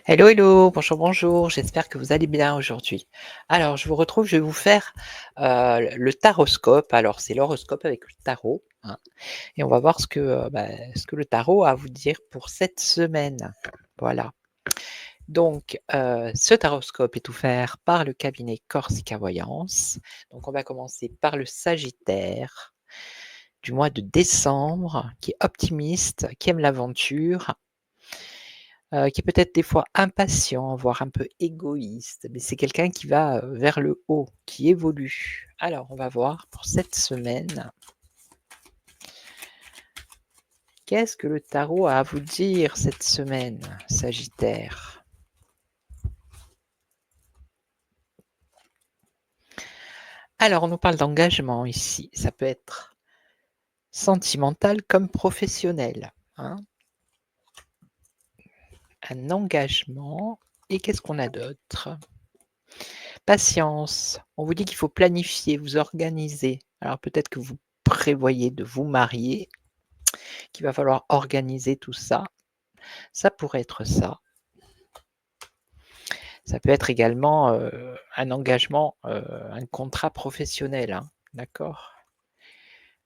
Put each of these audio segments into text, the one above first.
Hello, hello, bonjour, bonjour, j'espère que vous allez bien aujourd'hui. Alors, je vous retrouve, je vais vous faire le taroscope. Alors, c'est l'horoscope avec le tarot, hein, et on va voir ce que le tarot a à vous dire pour cette semaine. Voilà. Donc, ce taroscope est offert par le cabinet Corsica Voyance. Donc, on va commencer par le Sagittaire du mois de décembre, qui est optimiste, qui aime l'aventure, qui est peut-être des fois impatient, voire un peu égoïste, mais c'est quelqu'un qui va, vers le haut, qui évolue. Alors on va voir pour cette semaine, qu'est-ce que le tarot a à vous dire cette semaine, Sagittaire? Alors on nous parle d'engagement ici, ça peut être sentimental comme professionnel, hein. Un engagement et qu'est-ce qu'on a d'autre? Patience, on vous dit qu'il faut planifier, vous organiser. Alors peut-être que vous prévoyez de vous marier, qu'il va falloir organiser tout ça. Ça pourrait être ça. Ça peut être également, un engagement, un contrat professionnel, hein, d'accord?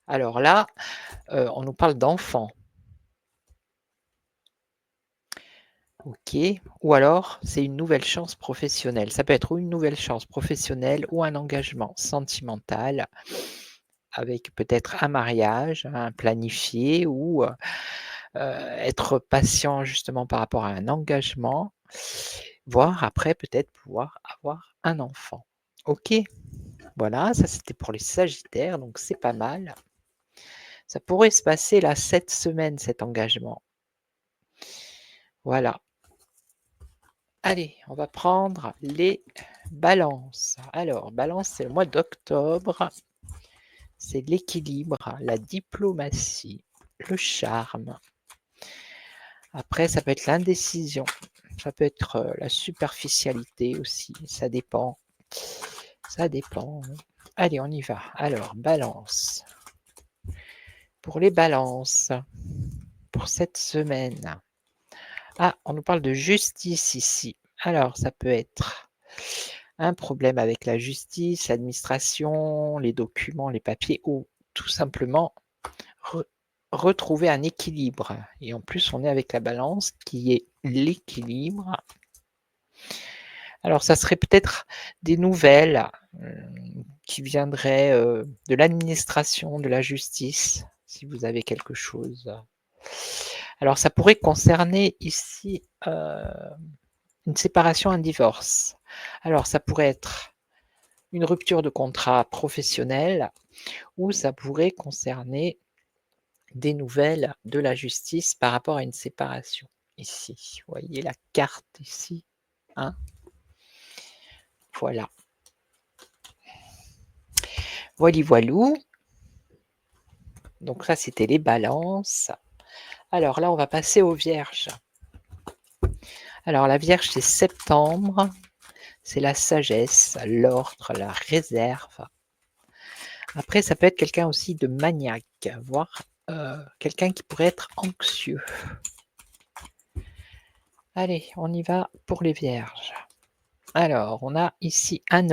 Alors là, on nous parle d'enfants. OK. Ou alors, c'est une nouvelle chance professionnelle. Ça peut être ou une nouvelle chance professionnelle ou un engagement sentimental avec peut-être un mariage, hein, planifié ou, être patient justement par rapport à un engagement, voire après peut-être pouvoir avoir un enfant. OK, voilà, ça c'était pour les sagittaires, donc c'est pas mal. Ça pourrait se passer là cette semaine, cet engagement. Voilà. Allez, on va prendre les balances. Alors, balance, c'est le mois d'octobre, c'est l'équilibre, la diplomatie, le charme. Après, ça peut être l'indécision, ça peut être, la superficialité aussi, ça dépend. Ça dépend, hein. Allez, on y va. Alors, balance. Pour les balances, pour cette semaine. Ah, on nous parle de justice ici. Alors, ça peut être un problème avec la justice, l'administration, les documents, les papiers ou tout simplement re retrouver un équilibre et en plus, on est avec la balance qui est l'équilibre. Alors ça serait peut-être des nouvelles, qui viendraient, de l'administration, de la justice, si vous avez quelque chose. Alors ça pourrait concerner ici, une séparation, un divorce. Alors ça pourrait être une rupture de contrat professionnel ou ça pourrait concerner des nouvelles de la justice par rapport à une séparation. Ici, vous voyez la carte ici, hein? Voilà. Voili voilou. Donc ça, c'était les balances. Alors là, on va passer aux vierges. Alors la vierge, c'est septembre, c'est la sagesse, l'ordre, la réserve. Après, ça peut être quelqu'un aussi de maniaque, voire, quelqu'un qui pourrait être anxieux. Allez, on y va pour les vierges. Alors, on a ici un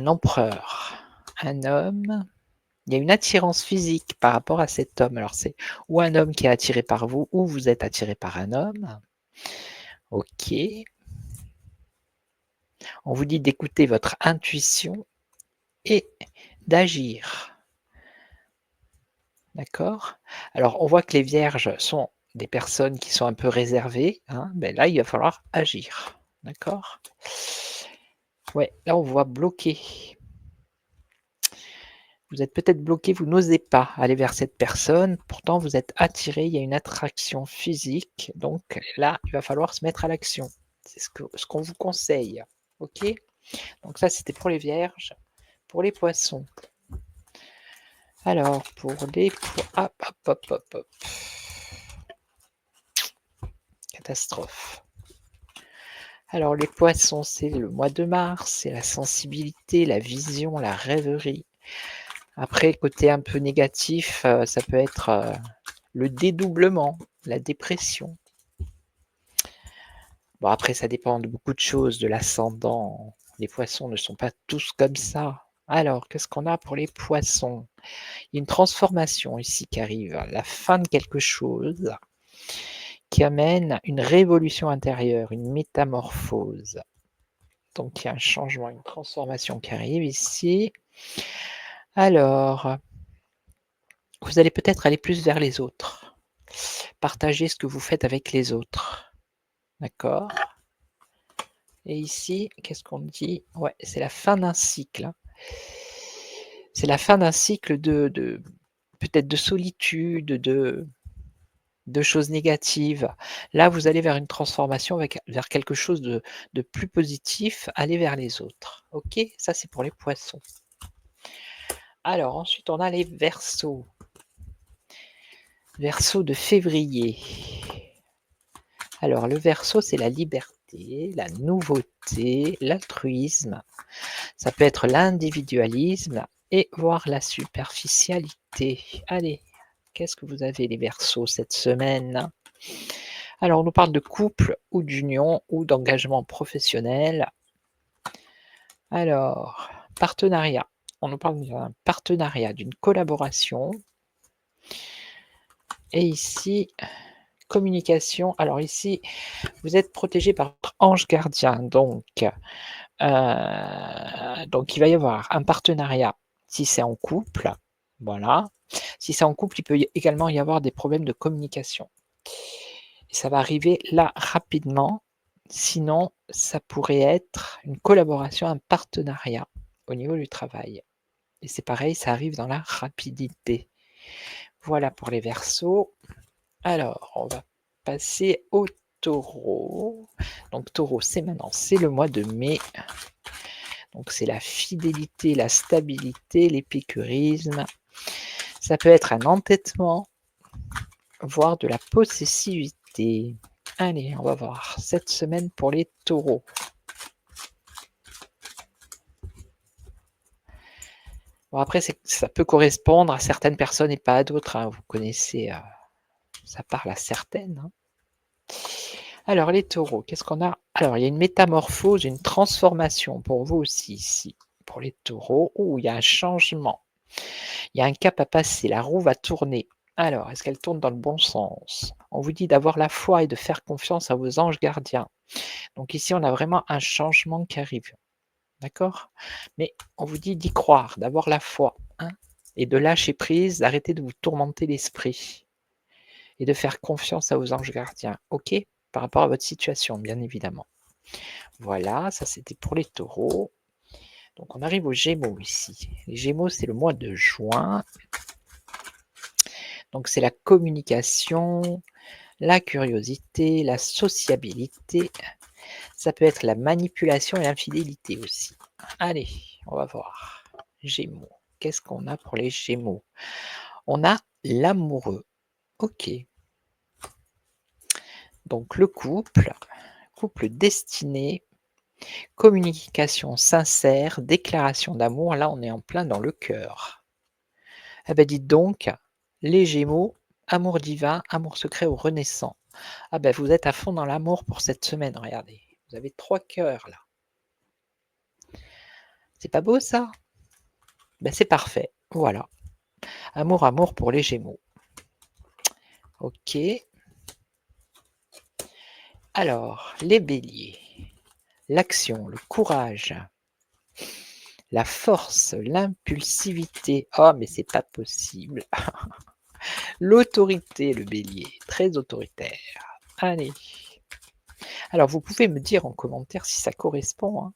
empereur, un homme. Il y a une attirance physique par rapport à cet homme. Alors c'est ou un homme qui est attiré par vous ou vous êtes attiré par un homme. OK. On vous dit d'écouter votre intuition et d'agir. D'accord? Alors on voit que les vierges sont des personnes qui sont un peu réservées, hein, mais là il va falloir agir. D'accord? Ouais, là on voit bloqué. Vous êtes peut-être bloqué, vous n'osez pas aller vers cette personne, pourtant vous êtes attiré, il y a une attraction physique, donc là, il va falloir se mettre à l'action. C'est ce qu'on vous conseille. OK? Donc ça, c'était pour les vierges. Pour les poissons. Alors, pour les hop, hop, hop, hop, hop. Catastrophe. Alors les poissons, c'est le mois de mars, c'est la sensibilité, la vision, la rêverie. Après, côté un peu négatif, ça peut être, le dédoublement, la dépression. Bon, après, ça dépend de beaucoup de choses, de l'ascendant. Les poissons ne sont pas tous comme ça. Alors, qu'est-ce qu'on a pour les poissons? Il y a une transformation ici qui arrive, la fin de quelque chose qui amène une révolution intérieure, une métamorphose. Donc il y a un changement, une transformation qui arrive ici. Alors, vous allez peut-être aller plus vers les autres. Partager ce que vous faites avec les autres. D'accord? Et ici, qu'est-ce qu'on dit? Ouais, c'est la fin d'un cycle, hein. C'est la fin d'un cycle de peut-être de solitude, de choses négatives. Là, vous allez vers une transformation vers quelque chose de plus positif, aller vers les autres. OK? Ça, c'est pour les poissons. Alors ensuite, on a les Verseaux. Verseau de février. Alors le Verseau, c'est la liberté, la nouveauté, l'altruisme. Ça peut être l'individualisme et voire la superficialité. Allez, qu'est-ce que vous avez les Verseaux cette semaine? Alors on nous parle de couple ou d'union ou d'engagement professionnel. Alors, partenariat. On nous parle d'un partenariat, d'une collaboration. Et ici, communication. Alors ici, vous êtes protégé par votre ange gardien. Donc il va y avoir un partenariat si c'est en couple. Voilà. Si c'est en couple, il peut également y avoir des problèmes de communication. Et ça va arriver là rapidement. Sinon, ça pourrait être une collaboration, un partenariat au niveau du travail. Et c'est pareil, ça arrive dans la rapidité. Voilà pour les Verseaux. Alors, on va passer au Taureau. Donc Taureau, c'est maintenant, c'est le mois de mai. Donc c'est la fidélité, la stabilité, l'épicurisme. Ça peut être un entêtement, voire de la possessivité. Allez, on va voir cette semaine pour les Taureaux. Bon après, ça peut correspondre à certaines personnes et pas à d'autres, hein. Vous connaissez, ça parle à certaines, hein. Alors les Taureaux, qu'est-ce qu'on a? Alors il y a une métamorphose, une transformation pour vous aussi ici. Pour les Taureaux, ouh, il y a un changement. Il y a un cap à passer, la roue va tourner. Alors, est-ce qu'elle tourne dans le bon sens? On vous dit d'avoir la foi et de faire confiance à vos anges gardiens. Donc ici, on a vraiment un changement qui arrive. D'accord? Mais on vous dit d'y croire, d'avoir la foi, hein, et de lâcher prise, d'arrêter de vous tourmenter l'esprit et de faire confiance à vos anges gardiens. OK? Par rapport à votre situation, bien évidemment. Voilà, ça c'était pour les Taureaux. Donc on arrive aux Gémeaux ici. Les Gémeaux, c'est le mois de juin. Donc c'est la communication, la curiosité, la sociabilité. Ça peut être la manipulation et l'infidélité aussi. Allez, on va voir. Gémeaux. Qu'est-ce qu'on a pour les Gémeaux? On a l'amoureux. OK. Donc le couple, couple destiné, communication sincère, déclaration d'amour. Là, on est en plein dans le cœur. Eh ben dites donc, les Gémeaux, amour divin, amour secret ou renaissant. Ah ben vous êtes à fond dans l'amour pour cette semaine, regardez. Vous avez 3 cœurs là. C'est pas beau ça? Ben c'est parfait, voilà. Amour, amour pour les Gémeaux. OK. Alors, les Béliers. L'action, le courage, la force, l'impulsivité. Oh mais c'est pas possible. L'autorité, le Bélier, très autoritaire. Allez. Alors vous pouvez me dire en commentaire si ça correspond, hein.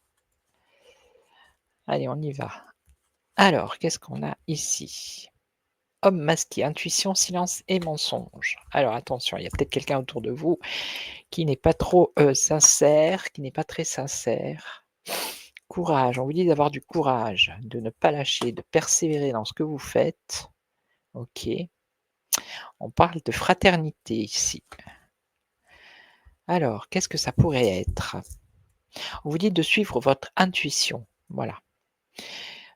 Allez, on y va. Alors, qu'est-ce qu'on a ici? Homme masqué, intuition, silence et mensonge. Alors attention, il y a peut-être quelqu'un autour de vous qui n'est pas trop, sincère, qui n'est pas très sincère. Courage, on vous dit d'avoir du courage, de ne pas lâcher, de persévérer dans ce que vous faites. OK. On parle de fraternité ici. Alors, qu'est-ce que ça pourrait être? On vous dit de suivre votre intuition, voilà.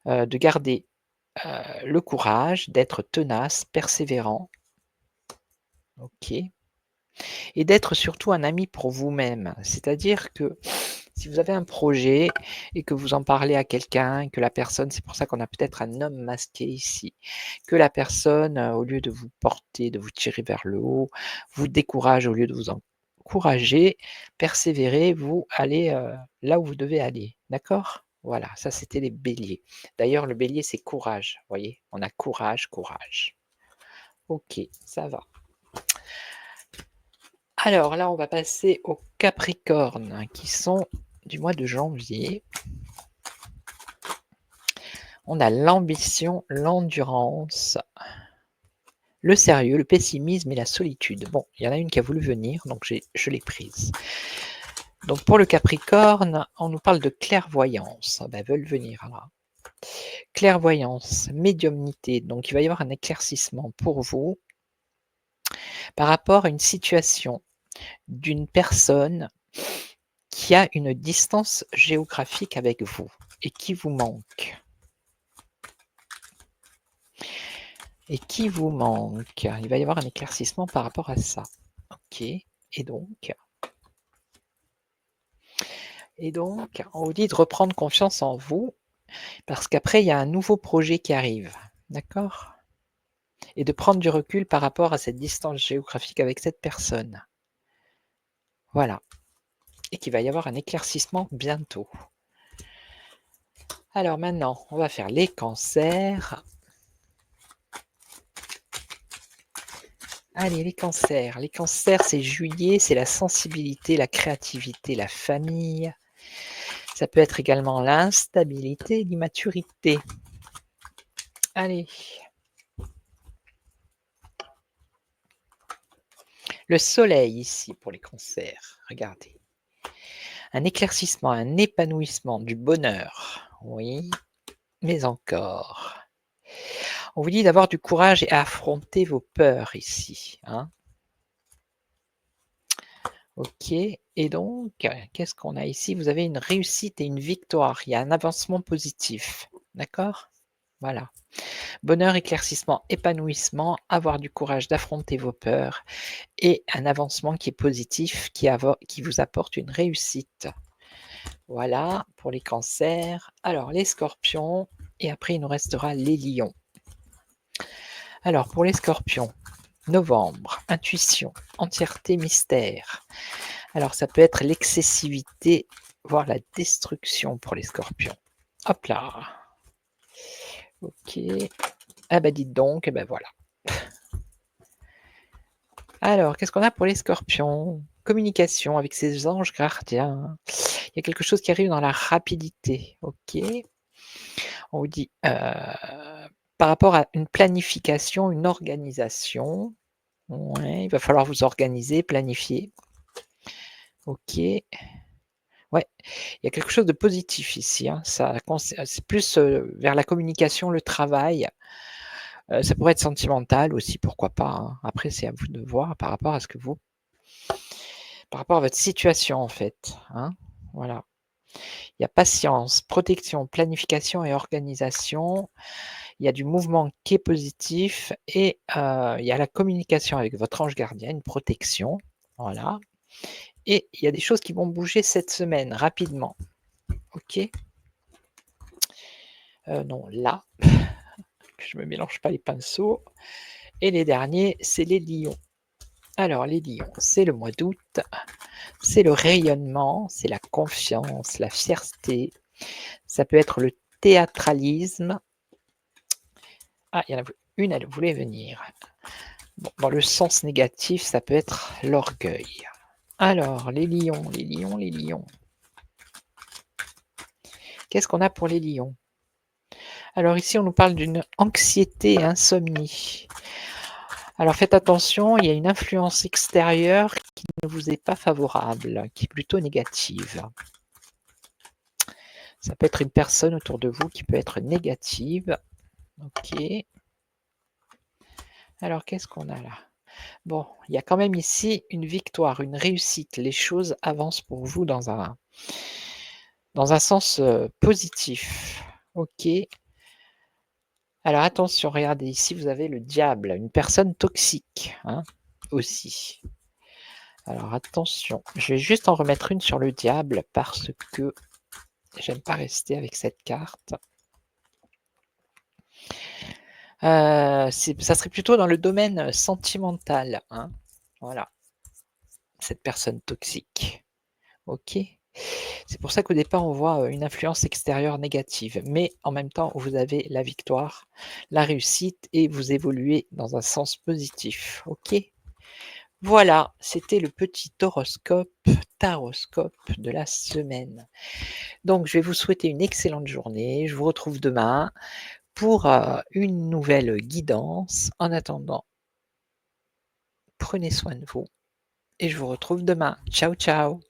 De garder, le courage, d'être tenace, persévérant. OK. et d'être surtout un ami pour vous-même. C'est-à-dire que si vous avez un projet et que vous en parlez à quelqu'un, que la personne, c'est pour ça qu'on a peut-être un homme masqué ici, que la personne, au lieu de vous porter, de vous tirer vers le haut, vous décourage au lieu de vous encourager, persévérez, vous allez, là où vous devez aller, d'accord? Voilà, ça c'était les béliers. D'ailleurs le bélier c'est courage, vous voyez? On a courage, courage. OK, ça va. Alors là, on va passer aux capricornes qui sont du mois de janvier. On a l'ambition, l'endurance, le sérieux, le pessimisme et la solitude. Bon, il y en a une qui a voulu venir, donc je l'ai prise. Donc pour le Capricorne, on nous parle de clairvoyance. Ah ben, veulent venir là. Clairvoyance, médiumnité. Donc il va y avoir un éclaircissement pour vous par rapport à une situation d'une personne qui a une distance géographique avec vous et qui vous manque. Et qui vous manque. Il va y avoir un éclaircissement par rapport à ça. OK. Et donc, on vous dit de reprendre confiance en vous, parce qu'après, il y a un nouveau projet qui arrive. D'accord? Et de prendre du recul par rapport à cette distance géographique avec cette personne. Voilà. Et qu'il va y avoir un éclaircissement bientôt. Alors maintenant, on va faire les cancers. Allez, les cancers. Les cancers, c'est juillet, c'est la sensibilité, la créativité, la famille. Ça peut être également l'instabilité, l'immaturité. Allez. Le soleil ici pour les cancers, regardez. Un éclaircissement, un épanouissement, du bonheur. Oui, mais encore. On vous dit d'avoir du courage et à affronter vos peurs ici. Hein. Ok, et donc, qu'est-ce qu'on a ici? Vous avez une réussite et une victoire. Il y a un avancement positif. D'accord? Voilà. Bonheur, éclaircissement, épanouissement, avoir du courage d'affronter vos peurs et un avancement qui est positif, qui vous apporte une réussite. Voilà pour les cancers. Alors les scorpions, et après il nous restera les lions. Alors pour les scorpions, novembre, intuition, entièreté, mystère. Alors ça peut être l'excessivité, voire la destruction pour les scorpions. Hop là. Ok. Ah bah dites donc, et ben voilà. Alors, qu'est-ce qu'on a pour les scorpions? Communication avec ses anges gardiens. Il y a quelque chose qui arrive dans la rapidité. Ok. On vous dit par rapport à une planification, une organisation. Ouais, il va falloir vous organiser, planifier. Ok. Ouais, il y a quelque chose de positif ici. Hein. C'est plus vers la communication, le travail. Ça pourrait être sentimental aussi, pourquoi pas. Hein. Après, c'est à vous de voir par rapport à ce que vous, par rapport à votre situation en fait. Hein. Voilà. Il y a patience, protection, planification et organisation. Il y a du mouvement qui est positif et il y a la communication avec votre ange gardien, une protection. Voilà. Et il y a des choses qui vont bouger cette semaine rapidement. OK. Non, là, que je ne me mélange pas les pinceaux. Et les derniers, c'est les lions. Alors, les lions, c'est le mois d'août. C'est le rayonnement, c'est la confiance, la fierté. Ça peut être le théâtralisme. Ah, il y en a une, elle voulait venir. Bon, dans le sens négatif, ça peut être l'orgueil. Alors, les lions, les lions, les lions. Qu'est-ce qu'on a pour les lions? Alors ici, on nous parle d'une anxiété et insomnie. Alors faites attention, il y a une influence extérieure qui ne vous est pas favorable, qui est plutôt négative. Ça peut être une personne autour de vous qui peut être négative. Ok. Alors qu'est-ce qu'on a là? Bon, il y a quand même ici une victoire, une réussite. Les choses avancent pour vous dans un sens positif. Ok. Alors attention, regardez, ici vous avez le diable, une personne toxique hein, aussi. Alors attention, je vais juste en remettre une sur le diable parce que j'aime pas rester avec cette carte. Ça serait plutôt dans le domaine sentimental, hein. Voilà, cette personne toxique. OK? C'est pour ça qu'au départ, on voit, une influence extérieure négative, mais en même temps, vous avez la victoire, la réussite et vous évoluez dans un sens positif. OK? Voilà, c'était le petit taroscope de la semaine. Donc je vais vous souhaiter une excellente journée. Je vous retrouve demain pour, une nouvelle guidance. En attendant, prenez soin de vous et je vous retrouve demain. Ciao, ciao.